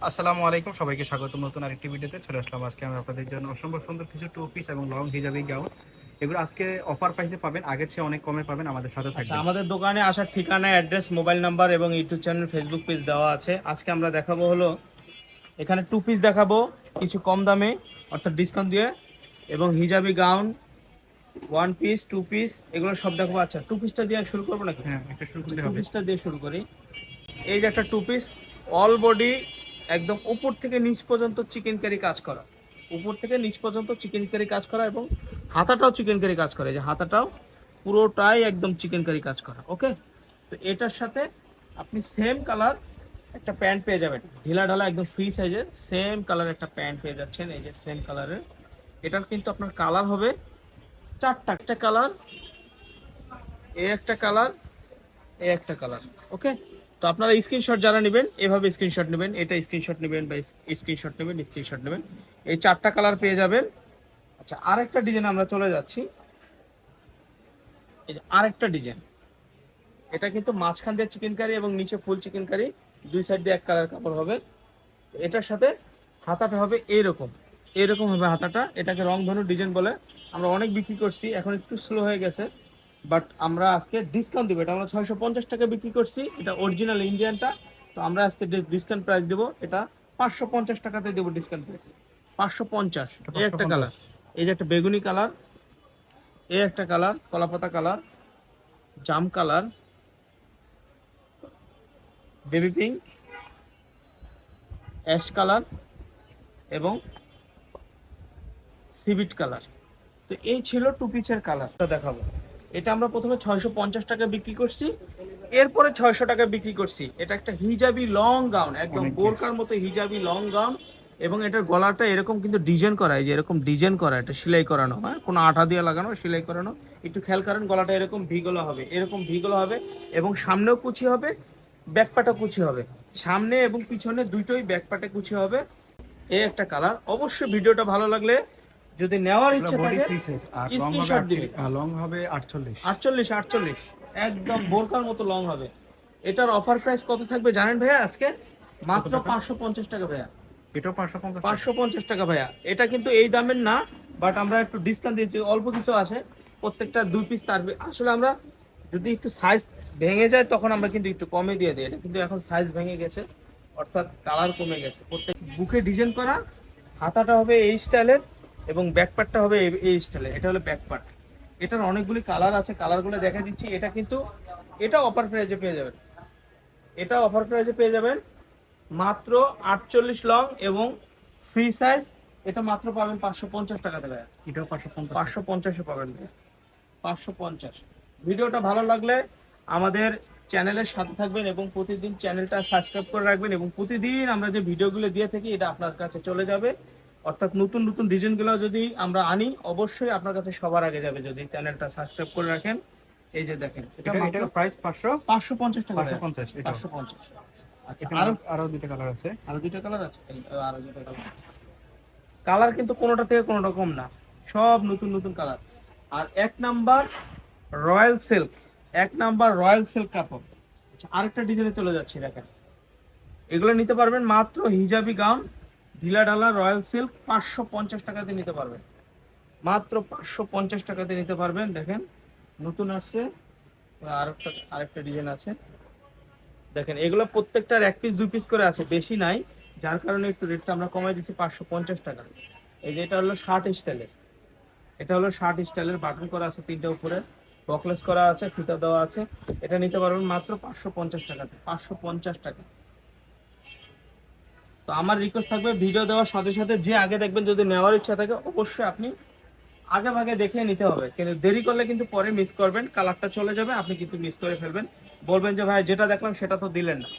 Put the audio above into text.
আসসালামু আলাইকুম, সবাইকে স্বাগতম নতুন আরেকটি ভিডিওতে। চলে আসলাম আজকে আমি আপনাদের জন্য অসম্ভব সুন্দর কিছু টু পিস এবং লং হিজাবি গাউন। এগুলো আজকে অফার প্রাইসে পাবেন, আগের চেয়ে অনেক কমে পাবেন। আমাদের সাথে আচ্ছা, থাকবেন। আমাদের দোকানে আসার ঠিকানা, অ্যাড্রেস, মোবাইল নাম্বার এবং ইউটিউব চ্যানেল, ফেসবুক পেজ দেওয়া আছে। আজকে আমরা দেখাবো হলো এখানে টু পিস দেখাবো কিছু কম দামে, অর্থাৎ ডিসকাউন্ট দিয়ে, এবং হিজাবি gown, one piece, two piece, এগুলো সব দেখাবো। আচ্ছা, টু পিসটা দিয়ে শুরু করবো নাকি? হ্যাঁ, একটা শুরু আচ্ছা, করলে টু হবে। পিসটা দিয়ে শুরু করি। এই যে একটা টু পিস, অল বডি একদম উপর থেকে নিচ পর্যন্ত চিকেন কারি কাজ করা, উপর থেকে নিচ পর্যন্ত চিকেন কারি কাজ করা, এবং হাতাটাও চিকেন কারি কাজ করে। এই যে হাতাটাও পুরোটাই একদম চিকেন কারি কাজ করা। ওকে, তো এটার সাথে আপনি সেম কালার একটা প্যান্ট পেয়ে যাবেন, ঢিলা ঢালা একদম ফ্রি সাইজের সেম কালার একটা প্যান্ট পেয়ে যাচ্ছেন। এই যে সেম কালারের, এটার কিন্তু আপনার কালার হবে চারটা। একটা কালার, এ একটা কালার, এ একটা কালার। ওকে, তো আপনারা স্ক্রিনশট যারা নেবেন এভাবে স্ক্রিনশট নেবেন, এটা স্ক্রিনশট নেবেন বা স্ক্রিনশট নেবেন, স্ক্রিনশট নেবেন, এই চারটা কালার পেয়ে যাবেন। আচ্ছা, আরেকটা ডিজাইন আমরা চলে যাচ্ছি। এই যে আরেকটা ডিজাইন, এটা কিন্তু মাঝখান দিয়ে চিকেন কারি এবং নিচে ফুল চিকেন কারি, দুই সাইড দিয়ে এক কালার কাপড় হবে। এটার সাথে হাতাটা হবে এইরকম, এইরকম হবে হাতাটা। এটাকে রংধনু ডিজাইন বলে। আমরা অনেক বিক্রি করছি, এখন একটু স্লো হয়ে গেছে, বাট আমরা আজকে ডিসকাউন্ট দিব। এটা আমরা 650 টাকা বিক্রি করছি, এটা অরিজিনাল ইন্ডিয়ানটা। তো আমরা আজকে ডিসকাউন্ট প্রাইস দেবো, এটা 550 টাকাতে দেবো ডিসকাউন্ট প্রাইস। 550। এই একটা কালার, এই যে একটা বেগুনি কালার, এই একটা কালার কলাপাতা কালার, জাম colour, baby pink, ash colour এবং সিভিট কালার। তো এই ছিল টু পিসের কালারটা দেখাবো। এটা আমরা প্রথমে 650 টাকা বিক্রি করছি, এরপরে 600 টাকা বিক্রি করছি। এটা একটা হিজাবি লং গাউন, একদম বোরকার মতো হিজাবি লং গাউন, এবং এটার গলাটা এরকম কিন্তু ডিজাইন করা, এই যে এরকম ডিজাইন করা, এটা সেলাই করানো, হ্যাঁ, কোনো আঠা দিয়ে লাগানো, সেলাই করানো। একটু খেয়াল করেন, গলাটা এরকম ভিগলা হবে, এরকম ভিগলা হবে, এবং সামনেও কুচি হবে, ব্যাকপাটও কুচি হবে, সামনে এবং পিছনে দুটোই ব্যাকপাটে কুচি হবে। এই একটা কালার। অবশ্যই ভিডিওটা ভালো লাগলে যদি নেওয়ার ইচ্ছা থাকে স্ক্রিনশট দিবে। লং হবে 48। 48, 48 একদম বোরকার মতো লং হবে। এটার অফার প্রাইস কত থাকবে জানেন ভাইয়া? আজকে মাত্র 550 টাকা ভাইয়া। এটাও 550। 550 টাকা ভাইয়া। এটা কিন্তু এই দামের না, বাট আমরা একটু ডিসকাউন্ট দিয়েছি, অল্প কিছু আছে, প্রত্যেকটা দুই পিস। তার আসলে আমরা যদি একটু সাইজ ভেঙে যায় তখন আমরা কিন্তু একটু কমে দিয়ে দিই। এটা কিন্তু এখন সাইজ ভেঙে গেছে, অর্থাৎ কালার কমে গেছে। প্রত্যেক বুকে ডিজাইন করা, হাতাটা হবে এই স্টাইলের এবং ব্যাকপার্টটা হবে এই স্টাইলের। এটা হলো ব্যাকপার্ট। এটার অনেকগুলি কালার আছে, কালারগুলো দেখা দিচ্ছি। এটা কিন্তু এটা অফার প্রাইজে পেয়ে যাবেন, এটা অফার প্রাইজে পেয়ে যাবেন মাত্র 48 লং এবং ফ্রি সাইজ। এটা মাত্র পাবেন 550 টাকা দেবে। এটাও 550। 550-এ পাবেন, 550। ভিডিওটা ভালো লাগলে আমাদের চ্যানেলের সাথে থাকবেন এবং প্রতিদিন চ্যানেলটা সাবস্ক্রাইব করে রাখবেন, এবং প্রতিদিন আমরা যে ভিডিওগুলো দিয়ে থাকি এটা আপনার কাছে চলে যাবে। অর্থাৎ নতুন নতুন ডিজাইনগুলো যদি আমরা আনি অবশ্যই আপনার কাছে সবার আগে যাবে যদি চ্যানেলটা সাবস্ক্রাইব করে রাখেন। এই যে দেখেন, এটা এটা প্রাইস 550 টাকা। 550 এটা। 550। আচ্ছা, এখানে আরো দুটো কালার আছে। আরো দুইটা কালার আছে, আরো দুইটা কালার। কালার কিন্তু কোনোটা থেকে কোনোটা কম না, সব নতুন নতুন কালার। আর এক নাম্বার রয়্যাল সিল্ক, এক নাম্বার রয়্যাল সিল্ক কাপড়। আচ্ছা, আরেকটা ডিজাইনে চলে যাচ্ছে, দেখেন। এগুলো নিতে পারবেন মাত্র হিজাবি গাউন, ঢিলা ঢালা রয়্যাল সিল্ক, 550 টাকাতে নিতে পারবেন, মাত্র 550 টাকাতে নিতে পারবেন। দেখেন নতুন আসছে, আরেকটা ডিজাইন আছে। দেখেন এগুলো প্রত্যেকটার এক পিস দুই পিস করে আছে, বেশি নাই, যার কারণে একটু রেটটা আমরা কমাই দিচ্ছি 550 টাকা। এই যে এটা হলো শার্ট স্টাইলের, এটা হলো শার্ট স্টাইলের, বাটন করা আছে তিনটা উপরে, বকলেস করা আছে, ফিতা দেওয়া আছে। এটা নিতে পারবেন মাত্র 550 টাকাতে, 550 টাকা। তো আমার রিকোয়েস্ট থাকবে ভিডিও দেওয়ার সাথে সাথে যে আগে দেখবেন, যদি নেওয়ার ইচ্ছা থাকে অবশ্যই আপনি আগে ভাগে দেখে নিতে হবে, কিন্তু দেরি করলে কিন্তু পরে মিস করবেন, কালারটা চলে যাবে, আপনি কিন্তু মিস করে ফেলবেন, বলবেন যে ভাই যেটা দেখলাম সেটা তো দিলেন না।